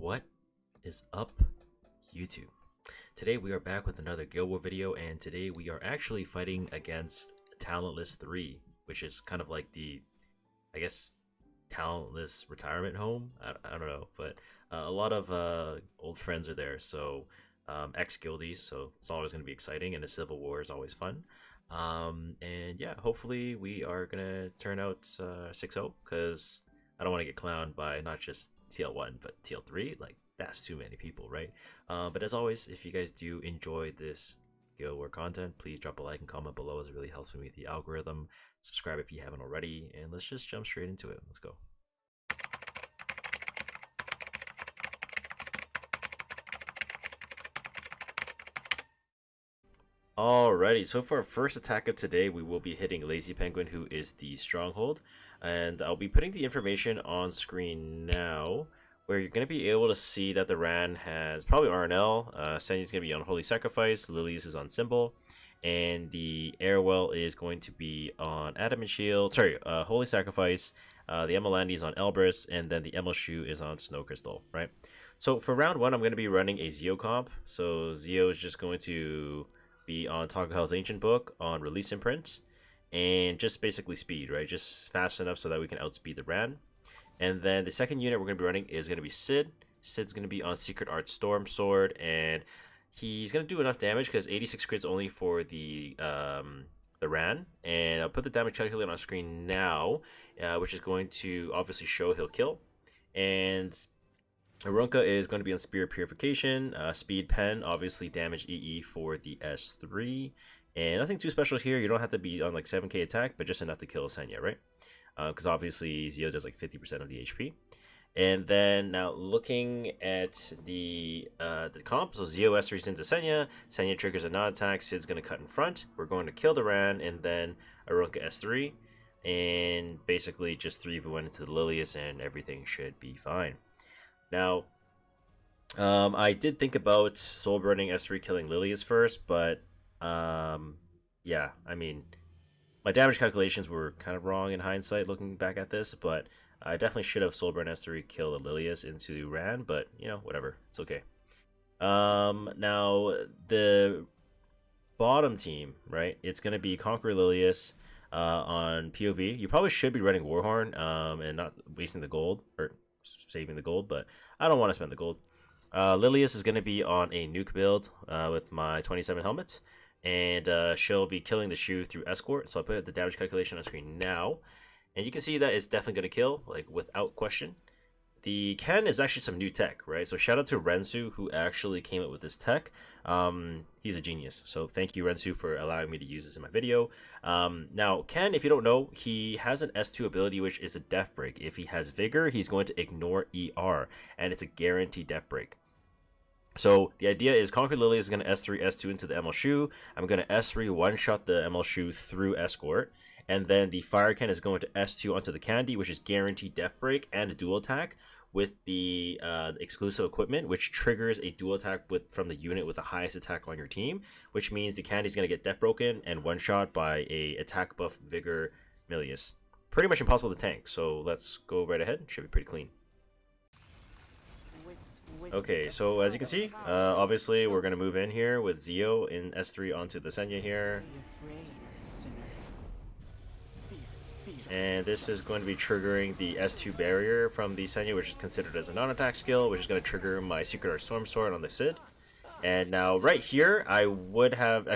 What is up, YouTube? Today we are back with another Guild War video, and today we are actually fighting against Talentless3, which is kind of like the, I guess, talentless retirement home. I don't know, but a lot of old friends are there, so ex-guildies, so it's always going to be exciting, and the Civil War is always fun. And yeah, hopefully we are going to turn out 6-0, because I don't want to get clowned by not just TL1 but TL3. Like, that's too many people, right? But as always, if you guys do enjoy this Guild War content, please drop a like and comment below, as it really helps me with the algorithm. Subscribe if you haven't already, and let's just jump straight into it. Let's go. Alrighty, so for our first attack of today, we will be hitting Lazy Penguin, who is the stronghold, and I'll be putting the information on screen now, where you're going to be able to see that the Ran has probably RNL, Senya's going to be on Holy Sacrifice, Lilius is on Symbol, and the Airwell is going to be on Adamant Shield, Holy Sacrifice, the Emelandi is on Elbrus, and then the Emelshoe is on Snow Crystal, right? So for round 1, I'm going to be running a Zeo comp, so Zeo is just going to be on Taco Ancient Book on Release Imprint, and just basically speed, right? Just fast enough so that we can outspeed the Ran. And then the second unit we're going to be running is going to be Sid. Sid's going to be on Secret Art Storm Sword, and he's going to do enough damage because 86 crits only for the Ran. And I'll put the damage calculator on screen now, which is going to obviously show he'll kill. And Arunca is going to be on Spirit Purification, Speed Pen, obviously damage EE for the S3, and nothing too special here. You don't have to be on like 7k attack, but just enough to kill Senya, right? Because obviously Zeo does like 50% of the HP. And then now looking at the comp, so Zeo S3 into Senya, Senya triggers a non-attack, Sid's going to cut in front, we're going to kill the Ran, and then Arunca S3, and basically just 3v1 into the Lilius, and everything should be fine. Now, I did think about Soul Burning S3 killing Lilius first, but yeah, I mean, my damage calculations were kind of wrong in hindsight looking back at this, but I definitely should have Soul Burn S3 kill the Lilius into Ran, but you know, whatever, it's okay. Now, the bottom team, right, it's going to be Conqueror Lilius on POV. You probably should be running Warhorn and not wasting the gold, or saving the gold, but I don't want to spend the gold. Lilius is going to be on a nuke build with my 27 helmets, and she'll be killing the shoe through escort. So I put the damage calculation on screen now, and you can see that it's definitely going to kill, like, without question. The Ken is actually some new tech, right? So shout out to Rensu, who actually came up with this tech. He's a genius. So thank you, Rensu, for allowing me to use this in my video. Now, Ken, if you don't know, he has an S2 ability, which is a Death Break. If he has Vigor, he's going to ignore ER, and it's a guaranteed Death Break. So the idea is Conquer Lily is going to S3, S2 into the Emelshoe. I'm going to S3 one-shot the Emelshoe through Escort. And then the Fire Ken is going to S2 onto the Candy, which is guaranteed Death Break and a dual attack with the exclusive equipment, which triggers a dual attack from the unit with the highest attack on your team, which means the Candy is going to get Death Broken and one-shot by a attack buff Vigor Milius. Pretty much impossible to tank, so let's go right ahead. Should be pretty clean. Okay, so as you can see, obviously we're going to move in here with Zeo in S3 onto the Senya here. And this is going to be triggering the S2 barrier from the Senya, which is considered as a non-attack skill, which is going to trigger my Secret Art Storm Sword on the Sid. And now right here, I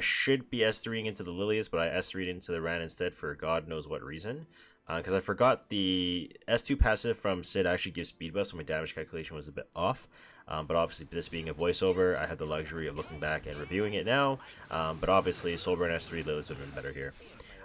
should be S3ing into the Lilius, but I S3'd into the Ran instead for God knows what reason. Because I forgot the S2 passive from Sid actually gives speed buff, so my damage calculation was a bit off. But obviously, this being a voiceover, I had the luxury of looking back and reviewing it now. But obviously, Soulburn S3 Lilius would have been better here.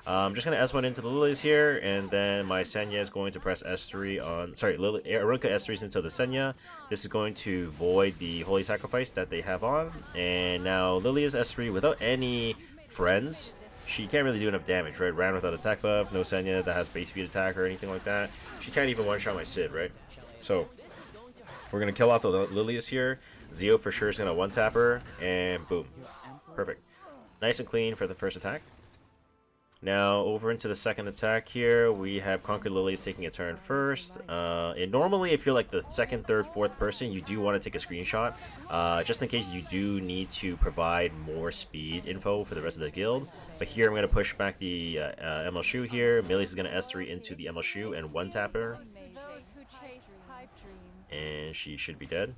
I'm just going to S1 into the Lilius here, and then my Senya is going to press S3 on... Arunca S3s into the Senya. This is going to void the Holy Sacrifice that they have on. And now Lilius S3 without any friends. She can't really do enough damage, right? Ran without attack buff, no Senya that has base speed attack or anything like that. She can't even one-shot my Sid, right? So, we're going to kill off the Lilius here. Zeo for sure is going to one-tap her, and boom. Perfect. Nice and clean for the first attack. Now over into the second attack here, we have Conquer Lilies taking a turn first. And normally if you're like the second, third, fourth person, you do want to take a screenshot, just in case you do need to provide more speed info for the rest of the guild. But here I'm going to push back the ML Shoe here. Millies is going to S3 into the ML Shoe and one tap her. And she should be dead.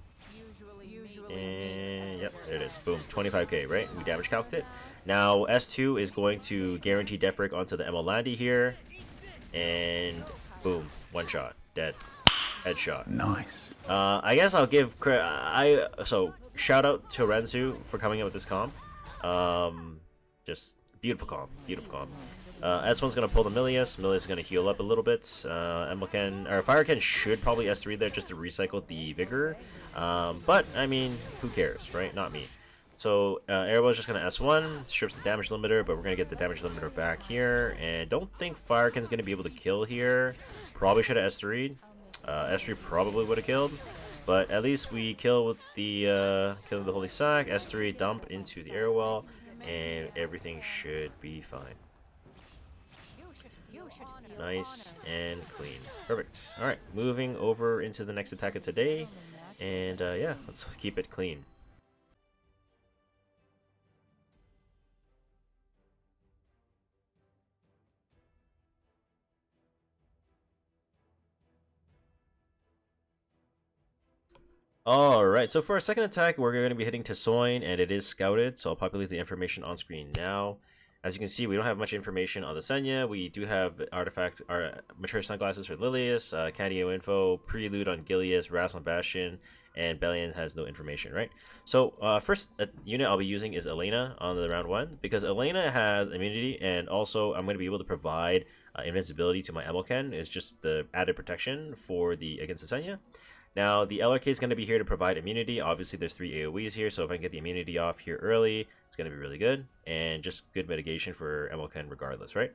And yep, there it is. Boom, 25k, right? We damage calced it. Now S2 is going to guarantee death break onto the ML Landy here. And boom, one shot, dead. Headshot. Nice. I guess I'll give credit. So shout out to Rensu for coming up with this comp. Just beautiful comp, beautiful comp. S1's gonna pull the Milius. Milius is gonna heal up a little bit. Emilken or Fireken should probably S3 there just to recycle the vigor. But I mean, who cares, right? Not me. So Airwell's just gonna S1, strips the damage limiter, but we're gonna get the damage limiter back here. And don't think Fireken's gonna be able to kill here. Probably should have S3'd. S3 probably would have killed, but at least we kill with the kill the Holy Sack. S3 dump into the Airwell, and everything should be fine. Nice and clean. Perfect. Alright, moving over into the next attack of today. And yeah, let's keep it clean. Alright, so for our second attack, we're going to be hitting Tisoin, and it is scouted, so I'll populate the information on screen now. As you can see, we don't have much information on the Senya. We do have artifact, mature sunglasses for Lilius, Candio info, prelude on Gilius, Ras on Bastion, and Bellion has no information, right? So first unit I'll be using is Elena on the round 1, because Elena has immunity, and also I'm going to be able to provide invincibility to my Emilken. It's just the added protection for the against the Senya. Now, the LRK is going to be here to provide immunity. Obviously, there's 3 AoEs here, so if I can get the immunity off here early, it's going to be really good. And just good mitigation for Emilken regardless, right?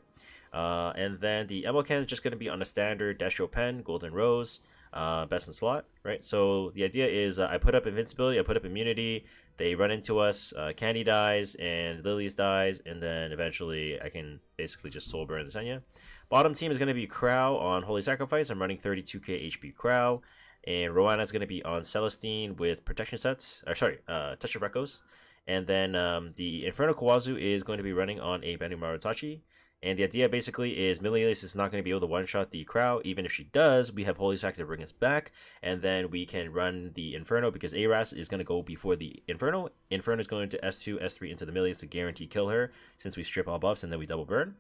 And then the Emilken is just going to be on a standard Destro Pen, Golden Rose, best in slot, right? So the idea is I put up invincibility, I put up immunity, they run into us, Candy dies, and Lilies dies, and then eventually I can basically just soul burn the Senya. Bottom team is going to be Crow on Holy Sacrifice. I'm running 32k HP Crow. And Rowana is going to be on Celestine with protection sets, or sorry, Touch of Echoes. And then the Inferno Kawazu is going to be running on a Bendu Marutachi. And the idea basically is Milius is not going to be able to one-shot the Crow. Even if she does, we have Holy Sack to bring us back. And then we can run the Inferno because Aras is going to go before the Inferno. Inferno is going to S2, S3 into the Milius to guarantee kill her since we strip all buffs and then we double burn.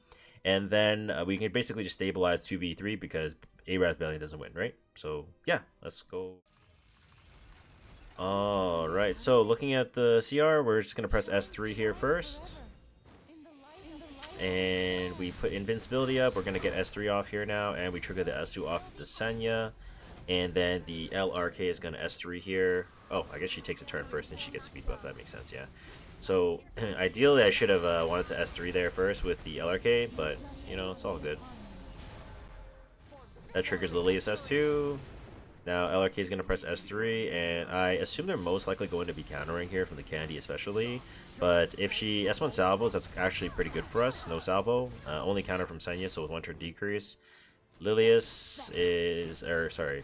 And then we can basically just stabilize 2v3 because Aras Bellion doesn't win, right? So yeah, let's go. Alright, so looking at the CR, we're just going to press S3 here first. And we put invincibility up. We're going to get S3 off here now. And we trigger the S2 off the Senya. And then the LRK is going to S3 here. Oh, I guess she takes a turn first and she gets speed buff. That makes sense, yeah. So ideally I should have wanted to S3 there first with the LRK, but you know, it's all good. That triggers Lilius S2. Now LRK is going to press S3, and I assume they're most likely going to be countering here from the Candy especially. But if she S1 salvos, that's actually pretty good for us. No salvo, only counter from Senya, so with 1 turn decrease. Lilius is, or sorry,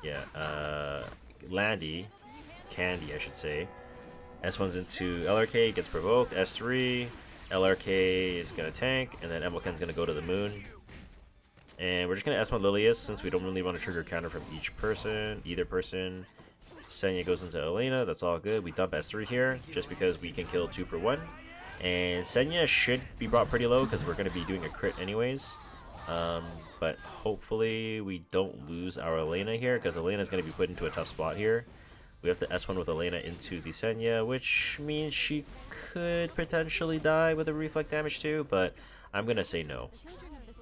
yeah, Landy, Candy I should say. S1's into LRK, gets provoked, S3, LRK is going to tank, and then Emilken's going to go to the moon. And we're just going to S1 Lilius since we don't really want to trigger counter from each person, either person. Senya goes into Elena, that's all good. We dump S3 here just because we can kill 2 for 1. And Senya should be brought pretty low because we're going to be doing a crit anyways. But hopefully we don't lose our Elena here because Elena's going to be put into a tough spot here. We have to S1 with Elena into the Senya, which means she could potentially die with a reflect damage too, but I'm going to say no.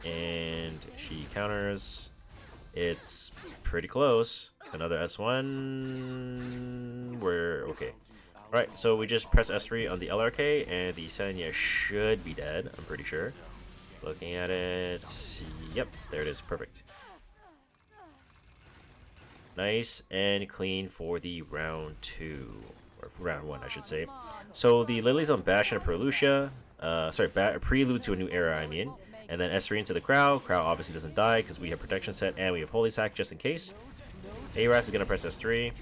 And she counters. It's pretty close. Another S1. We're okay. Alright, so we just press S3 on the LRK, and the Senya should be dead, I'm pretty sure. Looking at it. Yep, there it is. Perfect. Nice and clean for the round 2. Or for round 1, I should say. So the Lilies on Bastion of Perlucia. Sorry, prelude to a new era, I mean. And then S3 into the Crow. Crow obviously doesn't die because we have protection set and we have Holy Sack just in case. Aras is going to press S3.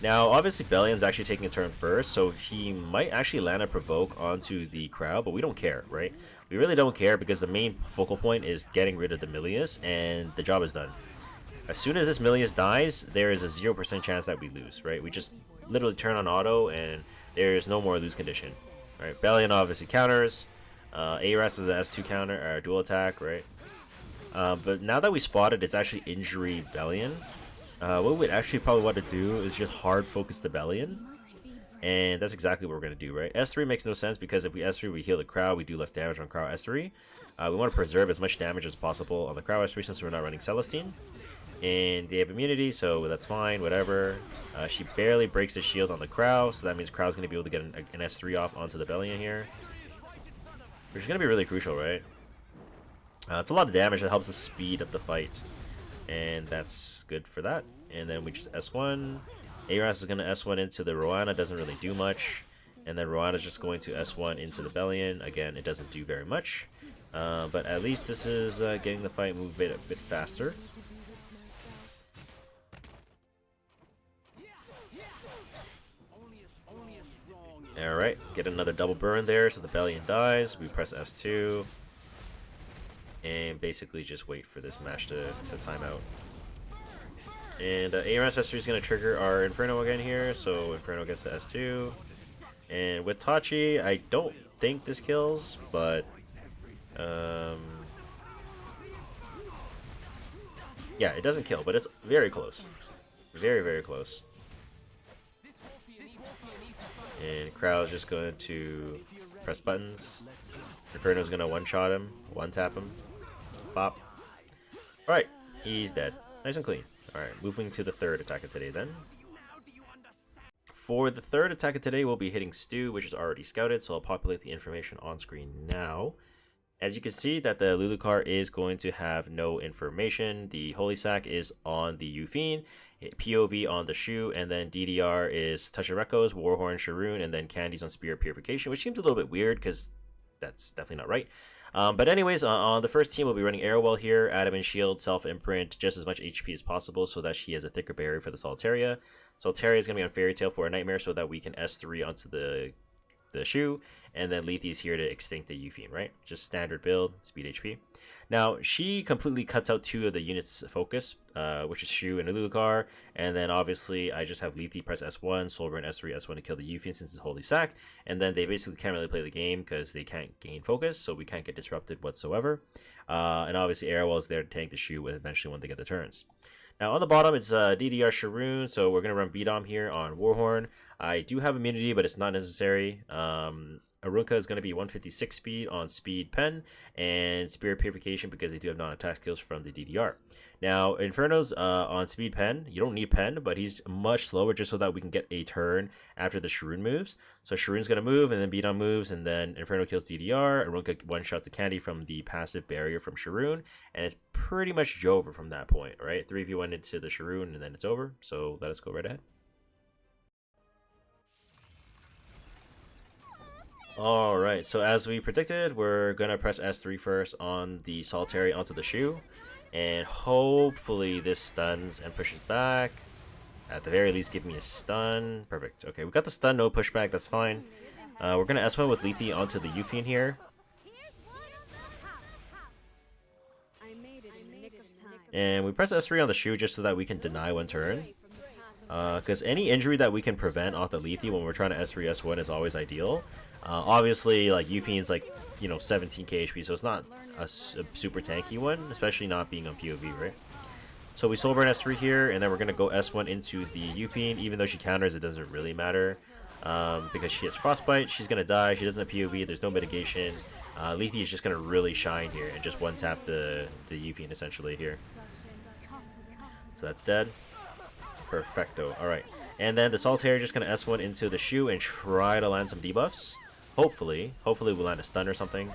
Now, obviously, Bellion's actually taking a turn first, so he might actually land a provoke onto the Crow, but we don't care, right? We really don't care because the main focal point is getting rid of the Milius, and the job is done. As soon as this Milius dies, there is a 0% chance that we lose, right? We just literally turn on auto, and there's no more lose condition, right? Bellion obviously counters. Aras is an S2 counter, or dual attack, right? But now that we spotted, it's actually injury Bellion. What we'd actually probably want to do is just hard focus the Bellion. And that's exactly what we're going to do, right? S3 makes no sense because if we S3, we heal the Crow, we do less damage on Crow S3. We want to preserve as much damage as possible on the Crow S3 since we're not running Celestine. And they have immunity, so that's fine, whatever. She barely breaks the shield on the Crow, so that means Crow's going to be able to get an S3 off onto the Bellion here. Which is going to be really crucial, right? It's a lot of damage that helps the speed of the fight. And that's good for that. And then we just S1. Aras is going to S1 into the Roana, doesn't really do much. And then Roana is just going to S1 into the Bellion. Again, it doesn't do very much. But at least this is getting the fight move a bit faster. Alright, get another double burn there so the Bellion dies. We press S2. And basically just wait for this match to time out. And Aras S3 is going to trigger our Inferno again here, so Inferno gets the S2. And with Tachi, I don't think this kills, but yeah, it doesn't kill, but it's very close. Very, very close. And Crow's just going to press buttons. Inferno's going to one-shot him, one-tap him. Bop. Alright, he's dead. Nice and clean. Alright, moving to the third attack of today then. For the third attack of today, we'll be hitting Stew, which is already scouted, so I'll populate the information on screen now. As you can see that the Lulucar is going to have no information. The Holy Sack is on the Yufine, POV on the Shu, and then DDR is Touch of Echoes, Warhorn, Sharoon, and then Candies on Spirit Purification, which seems a little bit weird because that's definitely not right. But anyways, on the first team, we'll be running Arrowwell here, Adamant Shield, Self-Imprint, just as much HP as possible so that she has a thicker barrier for the Solitaria. Solitaria is going to be on Fairy Tail for a Nightmare so that we can S3 onto the Shu, and then Lethe is here to extinct the Yufine, right? Just standard build, speed HP. Now, she completely cuts out two of the units' focus, which is Shu and Lulucar, and then obviously I just have Lethe press S1, Soulburn S3, S1 to kill the Yufine since it's Holy Sack, and then they basically can't really play the game because they can't gain focus, so we can't get disrupted whatsoever. And obviously Arrowwell is there to tank the Shu eventually when they get the turns. Now on the bottom, it's DDR Sharoon, so we're going to run Beedom here on Warhorn. I do have immunity, but it's not necessary. Arunka is going to be 156 speed on Speed Pen, and Spirit Purification because they do have non-attack skills from the DDR. Now, Inferno's on Speed Pen. You don't need Pen, but he's much slower just so that we can get a turn after the Sharoon moves. So Sharoon's going to move, and then Beedom moves, and then Inferno kills DDR. Arunka one-shots the Candy from the passive barrier from Sharoon, and it's pretty much over from that point, right? 3v1 into the Sharoon, and then it's over. So let us go right ahead. Alright, so as we predicted, we're going to press S3 first on the Solitary onto the Shu. And hopefully this stuns and pushes back. At the very least, give me a stun. Perfect. Okay, we got the stun, no pushback, that's fine. We're going to S1 with Lethe onto the Yufine here. And we press S3 on the Shu just so that we can deny one turn. Because any injury that we can prevent off the Lethe when we're trying to S3, S1 is always ideal. Obviously, like, Yufine's like, 17k HP, so it's not a super tanky one, especially not being on POV, right? So we Soulburn S3 here, and then we're going to go S1 into the Yufine. Even though she counters, it doesn't really matter. Because she has Frostbite, she's going to die, she doesn't have POV, there's no mitigation. Lethe is just going to really shine here and just one-tap the Yufine essentially here. So that's dead. Perfecto. Alright. And then the Solitaire just going to S1 into the Shu and try to land some debuffs. Hopefully we'll land a stun or something.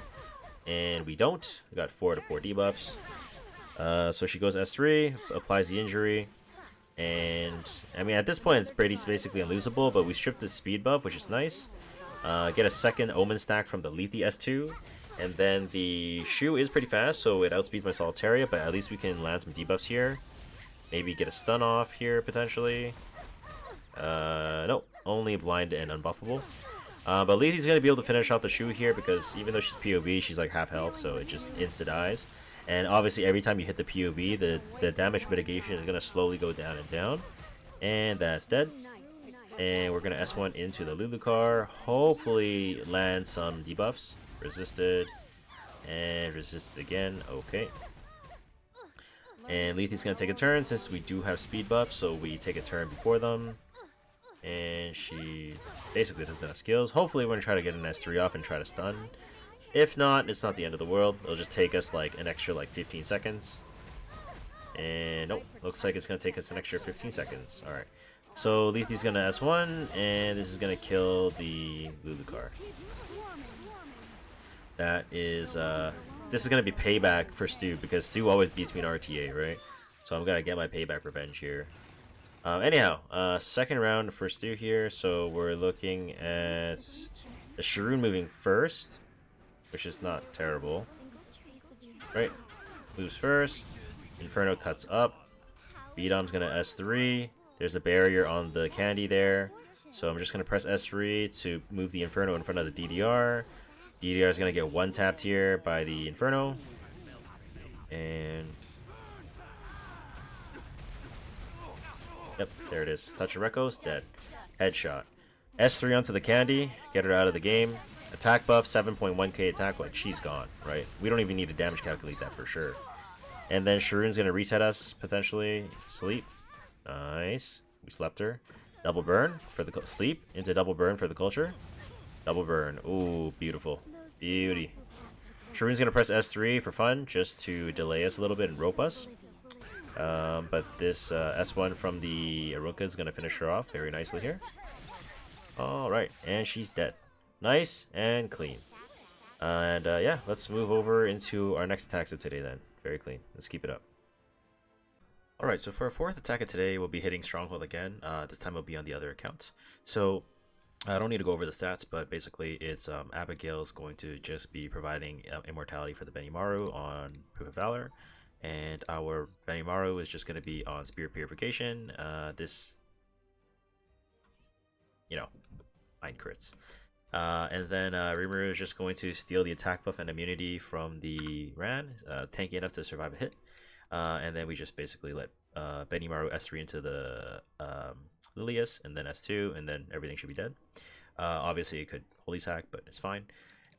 And we don't. We got 4 to 4 debuffs. So she goes S3, applies the injury. And, I mean, at this point it's basically unlosable, but we stripped the speed buff, which is nice. Get a second Omen stack from the Lethe S2. And then the Shu is pretty fast, so it outspeeds my Solitaria, but at least we can land some debuffs here. Maybe get a stun off here, potentially. Nope, only blind and unbuffable. But Lethe's going to be able to finish off the Shu here, because even though she's POV, she's like half health, so it just insta-dies. And obviously, every time you hit the POV, the damage mitigation is going to slowly go down and down. And that's dead. And we're going to S1 into the Lulu car. Hopefully land some debuffs. Resisted. And resisted again. Okay. And Lethe's going to take a turn since we do have speed buff. So we take a turn before them. And she basically doesn't have skills. Hopefully we're going to try to get an S3 off and try to stun. If not, it's not the end of the world. It'll just take us like an extra like 15 seconds. And nope, looks like it's going to take us an extra 15 seconds. Alright. So Lethe's going to S1, and this is going to kill the Lulu car. That is, this is going to be payback for Stu, because Stu always beats me in RTA, right? So I'm going to get my payback revenge here. Anyhow, second round for Stu here, so we're looking at the Sharoon moving first, which is not terrible. Right, moves first, Inferno cuts up, Bedom's going to S3. There's a barrier on the candy there, so I'm just going to press S3 to move the Inferno in front of the DDR. DDR is going to get one tapped here by the Inferno. And yep, there it is. Touch of Rekos, dead. Headshot. S3 onto the candy, get her out of the game. Attack buff, 7.1k attack, like she's gone, right? We don't even need to damage calculate that for sure. And then Sharoon's going to reset us, potentially. Sleep. Nice. We slept her. Double burn for the sleep into double burn for the culture. Double burn. Ooh, beautiful. Beauty. Sharoon's going to press S3 for fun, just to delay us a little bit and rope us. But this S1 from the Aruka is going to finish her off very nicely here. Alright, and she's dead. Nice and clean. And yeah, let's move over into our next attacks of today then. Very clean. Let's keep it up. Alright, so for our fourth attack of today, we'll be hitting Stronghold again. This time it'll be on the other account. So I don't need to go over the stats, but basically it's Abigail's going to just be providing immortality for the Benimaru on Proof of Valor. And our Benimaru is just going to be on Spirit Purification. This, you know, 9 crits. And then Rimuru is just going to steal the attack buff and immunity from the Ran, tanky enough to survive a hit. And then we just basically let Benimaru S3 into the Lilius, and then S2, and then everything should be dead. Obviously, it could Holy Sack, but it's fine.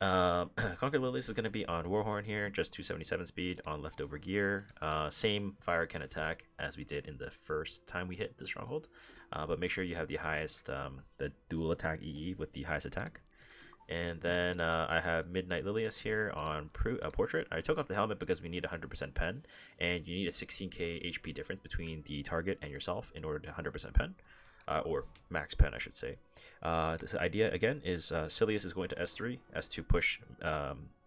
Conquer Lilius is going to be on Warhorn here, just 277 speed on leftover gear. Same fire can attack as we did in the first time we hit the Stronghold. But make sure you have the highest, the dual attack EE with the highest attack. And then I have Midnight Lilius here on Portrait. I took off the helmet because we need 100% pen, and you need a 16k HP difference between the target and yourself in order to 100% pen, or max pen, I should say. This idea again is Silius is going to S3, S2 push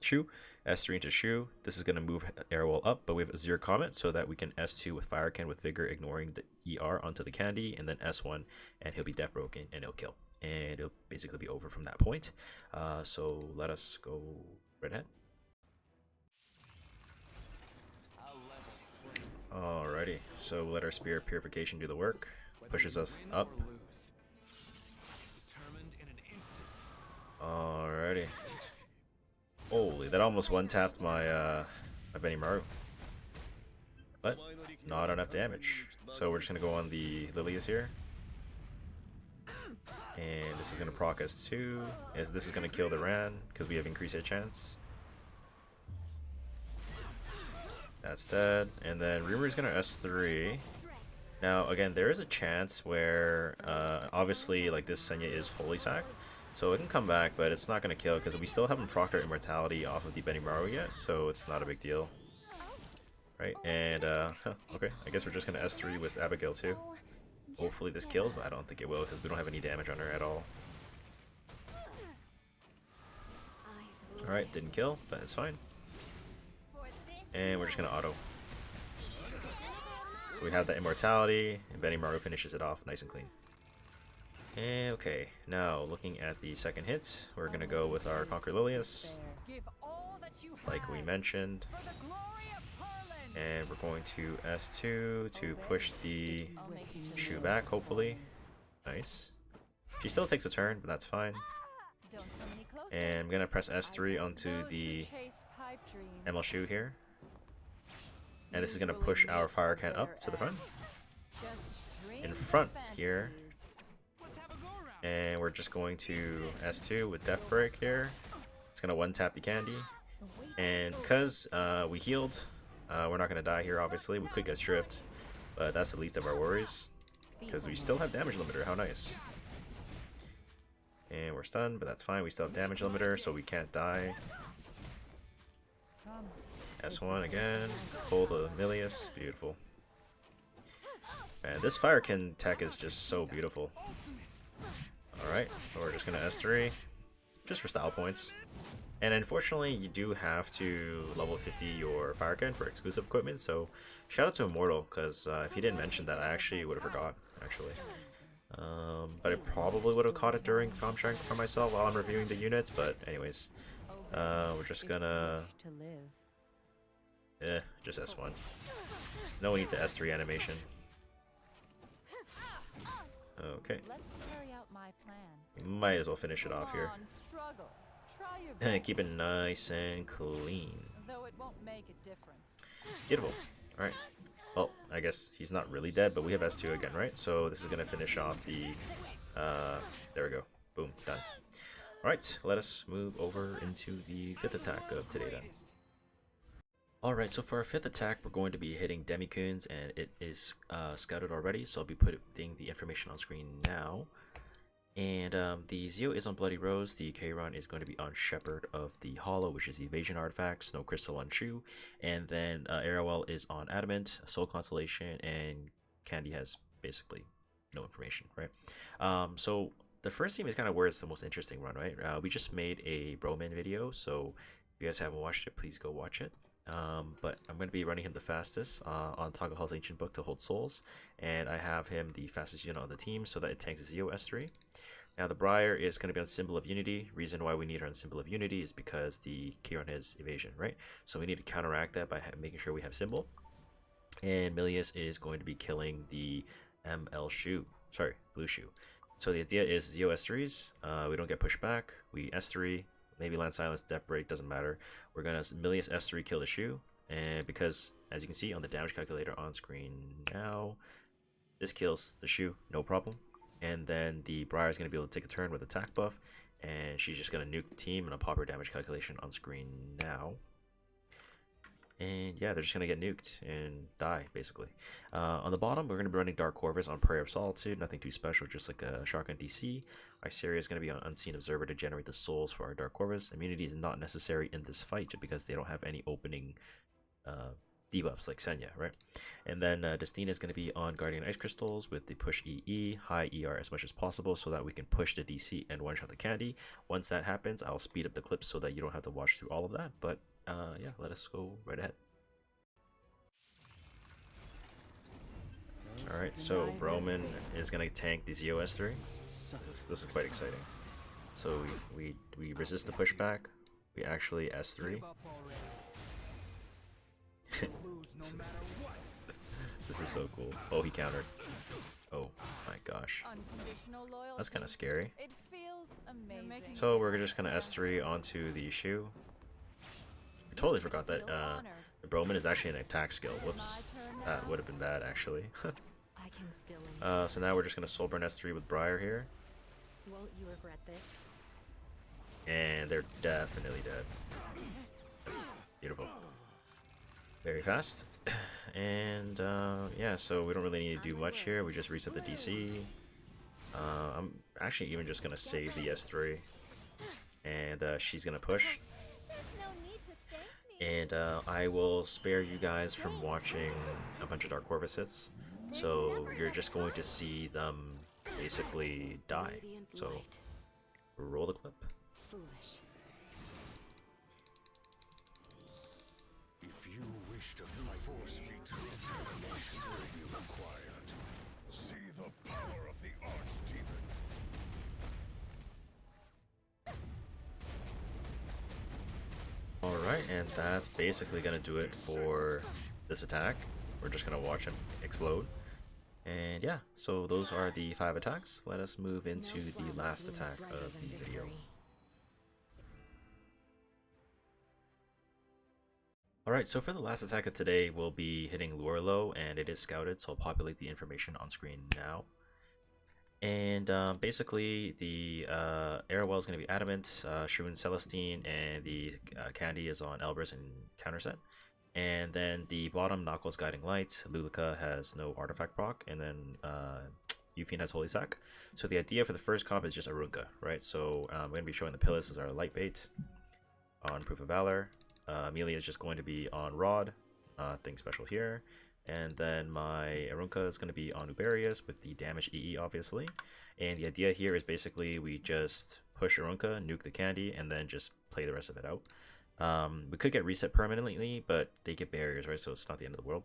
Shu, S3 into Shu. This is going to move Airwall up, but we have a Zero Comet so that we can S2 with Fire Can with Vigor, ignoring the ER onto the candy, and then S1, and he'll be death broken and he'll kill. And it'll basically be over from that point. So let us go right ahead. Alrighty, so let our Spirit Purification do the work. Pushes us up. Alrighty. Holy, that almost one-tapped my my Benimaru. But not enough damage. So we're just gonna go on the Lilius here. And this is going to proc us too, as this is going to kill the Ran, because we have increased hit chance. That's dead. And then Reamer's going to S3. Now, again, there is a chance where, obviously, like, this Senya is Holy Sack, so it can come back, but it's not going to kill, because we still haven't procced our Immortality off of the Benimaru yet, so it's not a big deal. Right, and, okay, I guess we're just going to S3 with Abigail too. Hopefully this kills, but I don't think it will because we don't have any damage on her at all. Alright, didn't kill, but it's fine. And we're just going to auto. So we have the Immortality, and Benimaru finishes it off nice and clean. And okay, now looking at the second hit, we're gonna go with our Conquer Lilius, like we mentioned. And we're going to S2 to push the Shu back, hopefully. Nice. She still takes a turn, but that's fine. And I'm gonna press S3 onto the ML Shu here. And this is gonna push our fire can up to the front. In front here. And we're just going to S2 with Death Break here. It's gonna one tap the candy. And because we healed, we're not gonna die here obviously. We could get stripped, but that's the least of our worries. Because we still have damage limiter, how nice. And we're stunned, but that's fine. We still have damage limiter, so we can't die. S1 again. Pull the Milius. Beautiful. Man, this Firekin tech is just so beautiful. Alright, we're just gonna S3. Just for style points. And unfortunately, you do have to level 50 your Firekin for exclusive equipment, so shout out to Immortal, because if he didn't mention that, I actually would have forgot, actually. But I probably would have caught it during Comm Strength for myself while I'm reviewing the units, but anyways. We're just gonna... just S1. No need to S3 animation. Okay. We might as well finish it off here. Keep it nice and clean. Beautiful. Alright. Well, I guess he's not really dead, but we have S2 again, right? So this is going to finish off the... there we go. Boom. Done. Alright, let us move over into the 5th attack of today then. Alright, so for our 5th attack, we're going to be hitting DemiKunZ, and it is scouted already, so I'll be putting the information on screen now. And the Zeo is on Bloody Rose, the Kairon is going to be on Shepherd of the Hollow, which is the Evasion Artifact, Snow Crystal on Shu, and then Arrowell is on Adamant, Soul Constellation, and Candy has basically no information, right? So the first team is kind of where it's the most interesting run, right? We just made a Broman video, so if you guys haven't watched it, please go watch it. But I'm going to be running him the fastest on Toggle Hall's Ancient Book to hold souls, and I have him the fastest unit on the team so that it tanks Zeo S3. Now the Briar is going to be on Symbol of Unity. Reason why we need her on Symbol of Unity is because the Kairon has evasion, right? So we need to counteract that by making sure we have Symbol. And Milius is going to be killing the ML Shu, sorry, Blue Shu. So the idea is Zeo S3s, we don't get pushed back, we S3, maybe Land Silence, Death Break, doesn't matter. We're going to Milius S3 kill the Shu, and because, as you can see on the damage calculator on screen now, this kills the Shu, no problem. And then the Briar is going to be able to take a turn with attack buff, and she's just going to nuke the team, and I'll pop her damage calculation on screen now. And yeah, they're just going to get nuked and die, basically. On the bottom, we're going to be running Dark Corvus on Prayer of Solitude, nothing too special, just like a Shotgun DC. Iceria is going to be on Unseen Observer to generate the souls for our Dark Corvus. Immunity is not necessary in this fight, just because they don't have any opening debuffs like Senya, right? And then Destina is going to be on Guardian Ice Crystals with the push EE, high ER as much as possible so that we can push the DC and one-shot the candy. Once that happens, I'll speed up the clips so that you don't have to watch through all of that, but yeah, let us go right ahead. Alright, so Broman is going to tank the Zeo S3. This is quite exciting. So we resist the pushback, we actually S3. This is so cool. Oh, he countered. Oh my gosh. That's kind of scary. So we're just gonna S3 onto the Shu. I totally forgot that the Broman is actually an attack skill. Whoops. That would have been bad, actually. So now we're just gonna Soulburn S3 with Briar here. And they're definitely dead. Beautiful. Very fast. And yeah, so we don't really need to do much here. We just reset the DC. I'm actually even just gonna save the S3, and she's gonna push. And I will spare you guys from watching a bunch of Dark Corvus hits. So you're just going to see them basically die. So roll the clip. To force me to the determination you required. See the power of the Archdemon. and that's basically gonna do it for this attack. We're just gonna watch him explode. And yeah, so those are the 5 attacks. Let us move into the last attack of the video. Alright, so for the last attack of today, we'll be hitting Lourlo, and it is scouted, so I'll populate the information on screen now. And basically, the Airwell is going to be Adamant, Shroon Celestine, and the Candy is on Elbrus and Counterset. And then the bottom, Knuckles Guiding Light, Lulika has no artifact proc, and then Yufine has Holy Sack. So the idea for the first comp is just Arunka, right? So I'm going to be showing the Pillis as our light bait on Proof of Valor. Amelia is just going to be on Rod, nothing special here. And then my Arunka is going to be on Uberius with the damage EE, obviously. And the idea here is basically we just push Arunka, nuke the Candy, and then just play the rest of it out. We could get reset permanently, but they get barriers, right? So it's not the end of the world.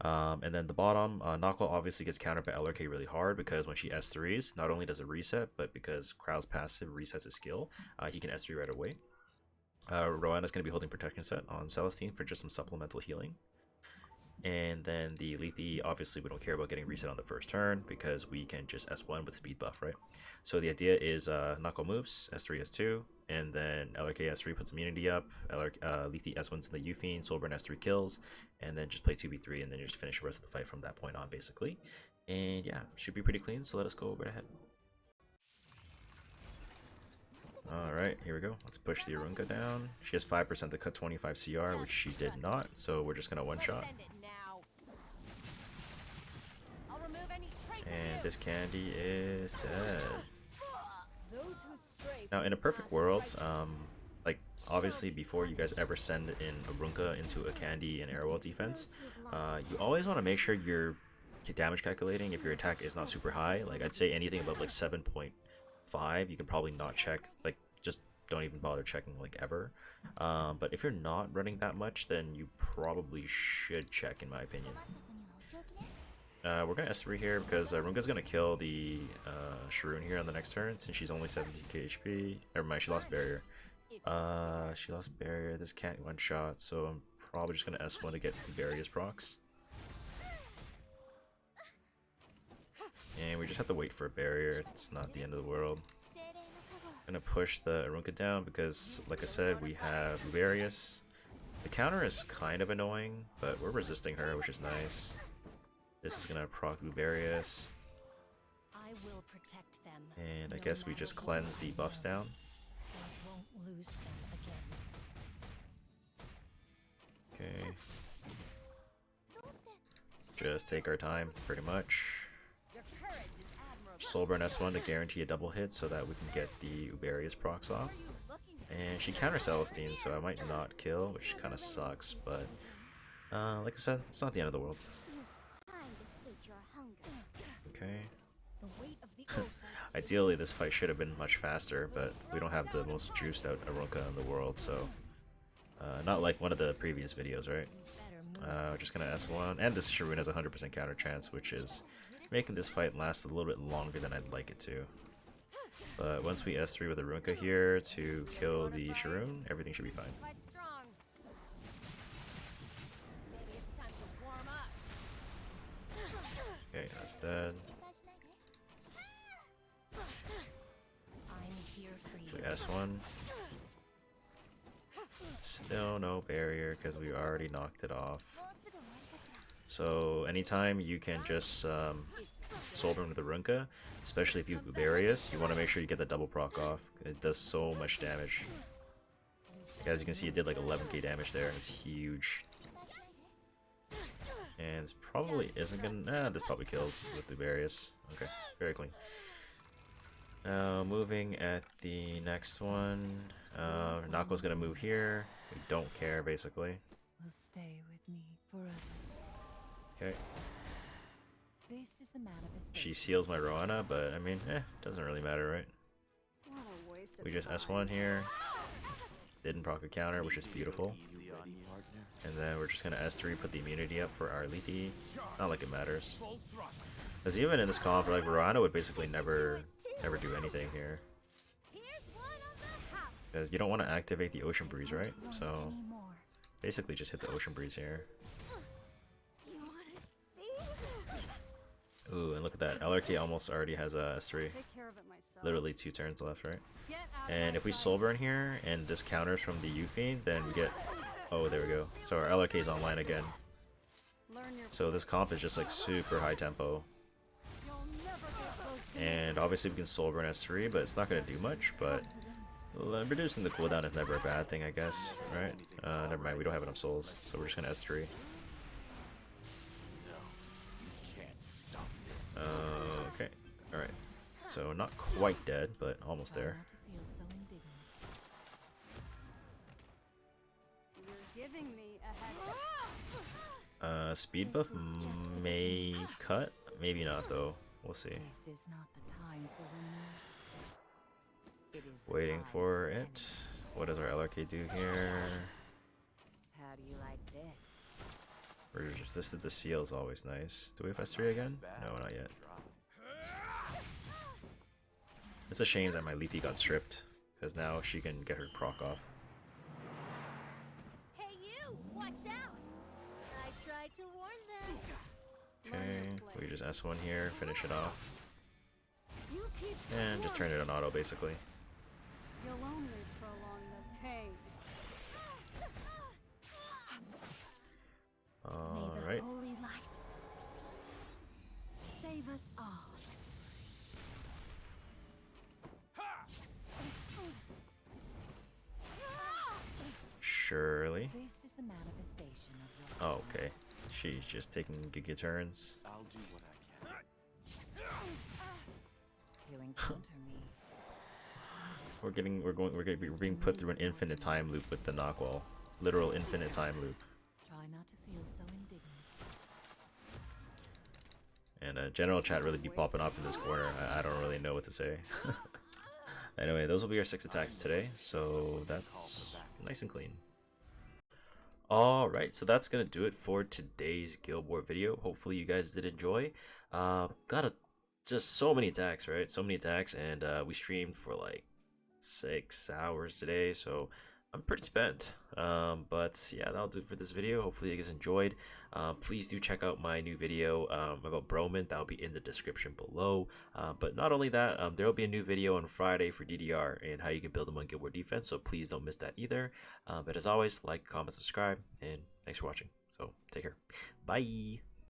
And then the bottom, Knockwell obviously gets countered by LRK really hard because when she S3s, not only does it reset, but because Crowd's passive resets his skill, he can S3 right away. Roanna's going to be holding Protection Set on Celestine for just some supplemental healing. And then the Lethe, obviously we don't care about getting reset on the first turn because we can just S1 with speed buff, right? So the idea is Knuckle moves, S3, S2, and then LRK S3 puts immunity up, Lethe S1's in the Yufine, Soulburn S3 kills, and then just play 2v3 and then just finish the rest of the fight from that point on, basically. And yeah, should be pretty clean, so let us go right ahead. Alright, here we go. Let's push the Arunka down. She has 5% to cut 25 CR, which she did not, so we're just gonna one-shot. And this Candy is dead. Now, in a perfect world, like, obviously before you guys ever send in Arunka into a Candy and Airwell defense, you always want to make sure you're damage calculating if your attack is not super high. Like, I'd say anything above, like, 7.5, you can probably not check, like, just don't even bother checking, like, ever. But if you're not running that much, then you probably should check, in my opinion. We're gonna S3 here because Runga's gonna kill the Shroon here on the next turn since she's only 17k HP. Never mind, she lost barrier. She lost barrier. This can't one shot, so I'm probably just gonna S1 to get various procs. And we just have to wait for a barrier. It's not the end of the world. Gonna push the Arunka down because, like I said, we have various. The counter is kind of annoying, but we're resisting her, which is nice. This is gonna proc Uberius. And I guess we just cleanse the buffs down. Okay. Just take our time, pretty much. Soulburn S1 to guarantee a double hit so that we can get the Uberius procs off. And she counter Celestine, so I might not kill, which kind of sucks, but like I said, it's not the end of the world. Okay. Ideally, this fight should have been much faster, but we don't have the most juiced out Arunka in the world, so not like one of the previous videos, right? We're just gonna S1, and this Shroon has a 100% counter chance, which is making this fight last a little bit longer than I'd like it to. But once we S3 with Arunka here to kill the Shroon, everything should be fine. Okay, that's dead. We S1. Still no barrier because we already knocked it off. So anytime you can just Soulburn with Arunka, especially if you have Uberius, you want to make sure you get the double proc off. It does so much damage. Like, as you can see, it did like 11k damage there, and it's huge. And it probably isn't gonna. This probably kills with Uberius. Okay, very clean. Moving at the next one. Nako's gonna move here. We don't care, basically. Will stay with me forever. Okay. This is the manifestation. She seals my Roanna, but I mean, doesn't really matter, right? We just S1 here. Didn't proc a counter, which is beautiful. And then we're just gonna S3, put the immunity up for our Lethe. Not like it matters. Because even in this comp, like, Roanna would basically never do anything here. Because you don't want to activate the Ocean Breeze, right? So Basically just hit the Ocean Breeze here. You wanna see? Ooh, and look at that. LRK almost already has a S3. Take care of it myself. Literally 2 turns left, right? Get out And if we outside. soul burn here and this counters from the Yuffie, then we get... Oh, there we go. So our LRK is online again. Learn your So this comp is just like super high tempo. You'll never get close to me. And obviously we can soul burn S3, but it's not going to do much, but reducing the cooldown is never a bad thing, I guess, right? Never mind, we don't have enough souls, so we're just going to S3. Okay, alright. So not quite dead, but almost Try there. not to feel so indignant. You're giving me a head. Speed buff may cut, maybe not though. We'll see. This is not the time for remorse. It is the Waiting time for vengeance. it. What does our LRK do here? How do you like this? We're just listed the seal is always nice. Do we have S3 again? No, not yet. It's a shame that my Leafy got stripped, because now she can get her proc off. Hey you! Watch out! I tried to warn them. Okay, we just S1 here, finish it off, You keep and just turn it on auto basically. You'll only prolong the pain. May the Alright, holy light save us all. surely. This is the manifestation of your Oh, okay. She's just taking giga turns. I'll do what I can. You encounter me. We're being put through an infinite time loop with the knockwall. Literal infinite time loop. Try not to feel so indignant. And general chat really be popping off in this corner. I don't really know what to say. Anyway, those will be our 6 attacks today, so that's nice and clean. Alright, so that's gonna do it for today's Guild War video. Hopefully you guys did enjoy. Just so many attacks, right? So many attacks, and we streamed for like 6 hours today, so I'm pretty spent. But yeah, that'll do it for this video. Hopefully you guys enjoyed. Please do check out my new video about Broman. That'll be in the description below. But not only that, there will be a new video on Friday for DDR and how you can build them on Guild War defense, so please don't miss that either. But as always, like, comment, subscribe, and thanks for watching. So take care. Bye.